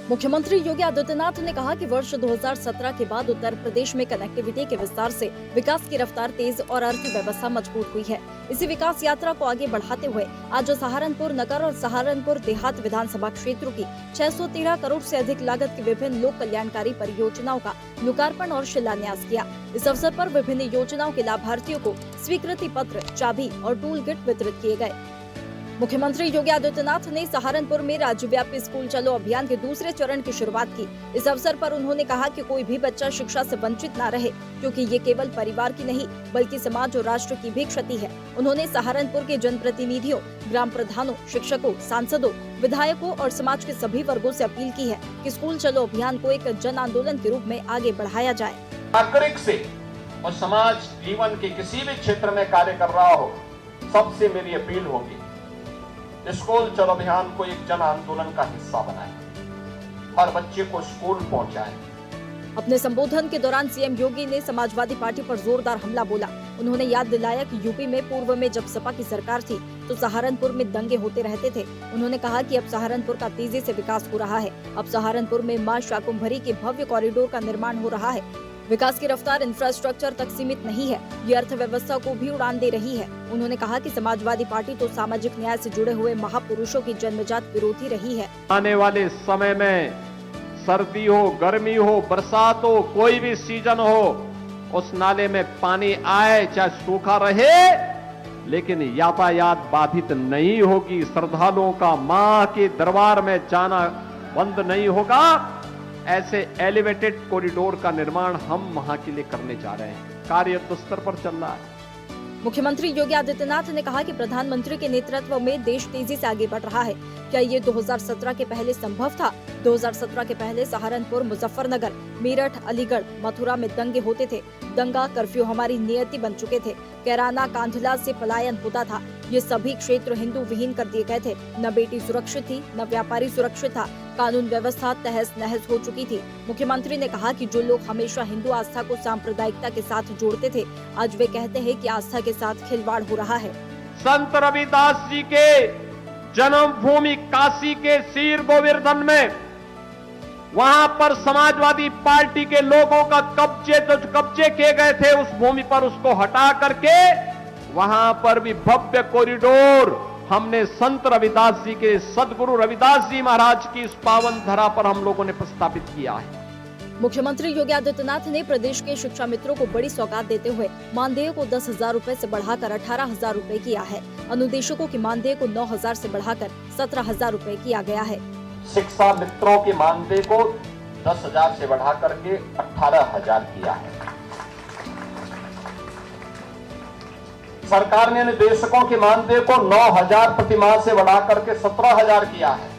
मुख्यमंत्री योगी आदित्यनाथ ने कहा कि वर्ष 2017 के बाद उत्तर प्रदेश में कनेक्टिविटी के विस्तार से विकास की रफ्तार तेज और अर्थव्यवस्था मजबूत हुई है। इसी विकास यात्रा को आगे बढ़ाते हुए आज सहारनपुर नगर और सहारनपुर देहात विधानसभा क्षेत्रों की 613 करोड़ से अधिक लागत की विभिन्न लोक कल्याणकारी परियोजनाओं का लोकार्पण और शिलान्यास किया। इस अवसर पर विभिन्न योजनाओं के लाभार्थियों को स्वीकृति पत्र, चाबी और टूल किट वितरित किए गए। मुख्यमंत्री योगी आदित्यनाथ ने सहारनपुर में राज्यव्यापी स्कूल चलो अभियान के दूसरे चरण की शुरुआत की। इस अवसर पर उन्होंने कहा कि कोई भी बच्चा शिक्षा से वंचित न रहे, क्योंकि ये केवल परिवार की नहीं बल्कि समाज और राष्ट्र की भी क्षति है। उन्होंने सहारनपुर के जनप्रतिनिधियों, ग्राम प्रधानों, शिक्षकों, सांसदों, विधायकों और समाज के सभी वर्गों से अपील की है कि स्कूल चलो अभियान को एक जन आंदोलन के रूप में आगे बढ़ाया जाए। नागरिक से और समाज जीवन के किसी भी क्षेत्र में कार्य कर रहा हो, सबसे मेरी अपील होगी, स्कूल चलो अभियान को एक जन आंदोलन का हिस्सा बनाएं, हर बच्चे को स्कूल पहुंचाएं। अपने संबोधन के दौरान सीएम योगी ने समाजवादी पार्टी पर जोरदार हमला बोला। उन्होंने याद दिलाया कि यूपी में पूर्व में जब सपा की सरकार थी तो सहारनपुर में दंगे होते रहते थे। उन्होंने कहा कि अब सहारनपुर का तेजी से विकास हो रहा है। अब सहारनपुर में मां शाकुंभरी के भव्य कॉरिडोर का निर्माण हो रहा है। विकास की रफ्तार इंफ्रास्ट्रक्चर तक सीमित नहीं है, ये अर्थव्यवस्था को भी उड़ान दे रही है। उन्होंने कहा कि समाजवादी पार्टी तो सामाजिक न्याय से जुड़े हुए महापुरुषों की जन्मजात विरोधी रही है। आने वाले समय में सर्दी हो, गर्मी हो, बरसात हो, कोई भी सीजन हो, उस नाले में पानी आए चाहे सूखा रहे, लेकिन यातायात बाधित नहीं होगी। श्रद्धालुओं का मां के दरबार में जाना बंद नहीं होगा। ऐसे एलिवेटेड कॉरिडोर का निर्माण हम वहां के लिए करने जा रहे हैं। कार्य युद्ध स्तर पर चल रहा है। मुख्यमंत्री योगी आदित्यनाथ ने कहा कि प्रधानमंत्री के नेतृत्व में देश तेजी से आगे बढ़ रहा है। क्या ये 2017 के पहले संभव था? 2017 के पहले सहारनपुर, मुजफ्फरनगर, मेरठ, अलीगढ़, मथुरा में दंगे होते थे। दंगा, कर्फ्यू हमारी नियति बन चुके थे। कैराना, कांधला से पलायन होता था। ये सभी क्षेत्र हिंदू विहीन कर दिए गए थे। न बेटी सुरक्षित थी, न व्यापारी सुरक्षित था। कानून व्यवस्था तहस नहस हो चुकी थी। मुख्यमंत्री ने कहा कि जो लोग हमेशा हिंदू आस्था को सांप्रदायिकता के साथ जोड़ते थे, आज वे कहते हैं कि आस्था के साथ खिलवाड़ हो रहा है। संत रविदास जी के जन्मभूमि काशी के सीर गोवर्धन में वहां पर समाजवादी पार्टी के लोगों का कब्जे किए गए थे, उस भूमि पर उसको हटा करके वहां पर भी भव्य कॉरिडोर हमने संत रविदास जी के, सदगुरु रविदास जी महाराज की इस पावन धरा पर हम लोगों ने प्रस्तावित किया है। मुख्यमंत्री योगी आदित्यनाथ ने प्रदेश के शिक्षा मित्रों को बड़ी सौगात देते हुए मानदेय को 10,000 रूपए से बढ़ाकर 18,000 रूपए किया है। अनुदेशकों की मानदेय को 9,000 से बढ़ाकर 17,000 रूपए किया गया है। शिक्षा मित्रों के मानदेय को 10,000 से बढ़ा करके 18,000 किया है। सरकार ने निदेशकों के मानदेय को 9,000 प्रतिमाह से बढ़ा करके 17,000 किया है।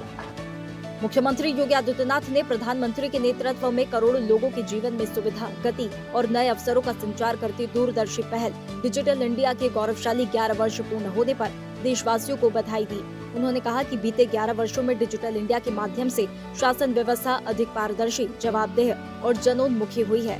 मुख्यमंत्री योगी आदित्यनाथ ने प्रधानमंत्री के नेतृत्व में करोड़ों लोगों के जीवन में सुविधा, गति और नए अवसरों का संचार करती दूरदर्शी पहल डिजिटल इंडिया के गौरवशाली 11 वर्ष पूर्ण होने पर देशवासियों को बधाई दी। उन्होंने कहा कि बीते 11 वर्षों में डिजिटल इंडिया के माध्यम से शासन व्यवस्था अधिक पारदर्शी, जवाबदेह और जनोन्मुखी हुई है।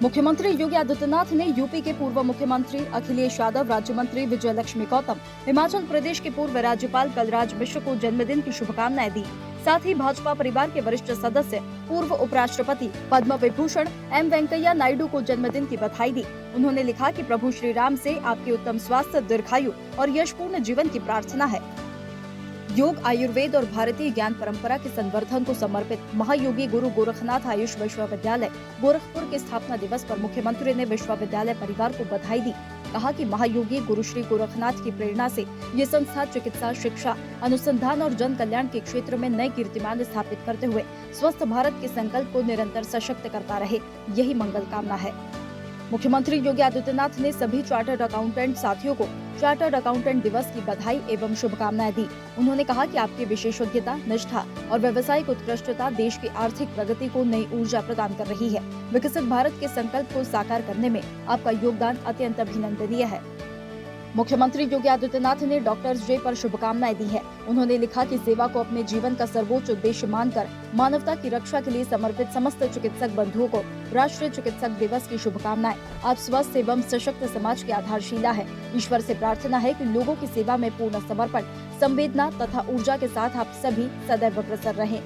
मुख्यमंत्री योगी आदित्यनाथ ने यूपी के पूर्व मुख्यमंत्री अखिलेश यादव, राज्य मंत्री विजय लक्ष्मी गौतम, हिमाचल प्रदेश के पूर्व राज्यपाल कलराज मिश्र को जन्मदिन की शुभकामनाएं दी। साथ ही भाजपा परिवार के वरिष्ठ सदस्य, पूर्व उपराष्ट्रपति पद्म विभूषण एम वेंकैया नायडू को जन्मदिन की बधाई दी। उन्होंने लिखा कि प्रभु श्री राम से आपके उत्तम स्वास्थ्य, दीर्घायु और यशपूर्ण जीवन की प्रार्थना है। योग, आयुर्वेद और भारतीय ज्ञान परंपरा के संवर्धन को समर्पित महायोगी गुरु गोरखनाथ आयुष विश्वविद्यालय गोरखपुर के स्थापना दिवस पर मुख्यमंत्री ने विश्वविद्यालय परिवार को बधाई दी। कहा कि महायोगी गुरु श्री गोरखनाथ की प्रेरणा से ये संस्था चिकित्सा, शिक्षा, अनुसंधान और जन कल्याण के क्षेत्र में नए कीर्तिमान स्थापित करते हुए स्वस्थ भारत के संकल्प को निरंतर सशक्त करता रहे, यही मंगल कामना है। मुख्यमंत्री योगी आदित्यनाथ ने सभी चार्टर्ड अकाउंटेंट साथियों को चार्टर्ड अकाउंटेंट दिवस की बधाई एवं शुभकामनाएं दी। उन्होंने कहा कि आपकी विशेषज्ञता, निष्ठा और व्यावसायिक उत्कृष्टता देश की आर्थिक प्रगति को नई ऊर्जा प्रदान कर रही है। विकसित भारत के संकल्प को साकार करने में आपका योगदान अत्यंत अभिनंदनीय है। मुख्यमंत्री योगी आदित्यनाथ ने डॉक्टर्स डे पर शुभकामनाएं दी है। उन्होंने लिखा कि सेवा को अपने जीवन का सर्वोच्च उद्देश्य मानकर मानवता की रक्षा के लिए समर्पित समस्त चिकित्सक बंधुओं को राष्ट्रीय चिकित्सक दिवस की शुभकामनाएं। आप स्वस्थ एवं सशक्त समाज की आधारशिला है। ईश्वर से प्रार्थना है कि लोगों की सेवा में पूर्ण समर्पण, संवेदना तथा ऊर्जा के साथ आप सभी सदैव अग्रसर रहें।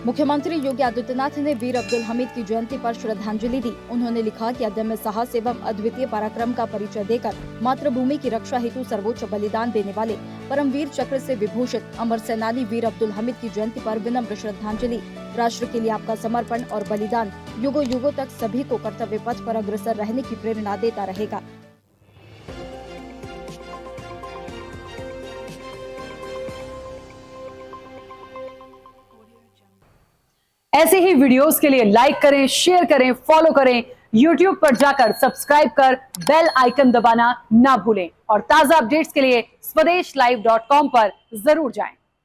मुख्यमंत्री योगी आदित्यनाथ ने वीर अब्दुल हमीद की जयंती पर श्रद्धांजलि दी। उन्होंने लिखा कि अदम्य साहस एवं अद्वितीय पराक्रम का परिचय देकर मातृभूमि की रक्षा हेतु सर्वोच्च बलिदान देने वाले परमवीर चक्र से विभूषित अमर सेनानी वीर अब्दुल हमीद की जयंती पर विनम्र श्रद्धांजलि। राष्ट्र के लिए आपका समर्पण और बलिदान युगों युगों तक सभी को कर्तव्य पथ पर अग्रसर रहने की प्रेरणा देता रहेगा। ऐसे ही वीडियोस के लिए लाइक करें, शेयर करें, फॉलो करें। YouTube पर जाकर सब्सक्राइब कर बेल आइकन दबाना ना भूलें और ताजा अपडेट्स के लिए स्वदेशलाइव.com पर जरूर जाएं।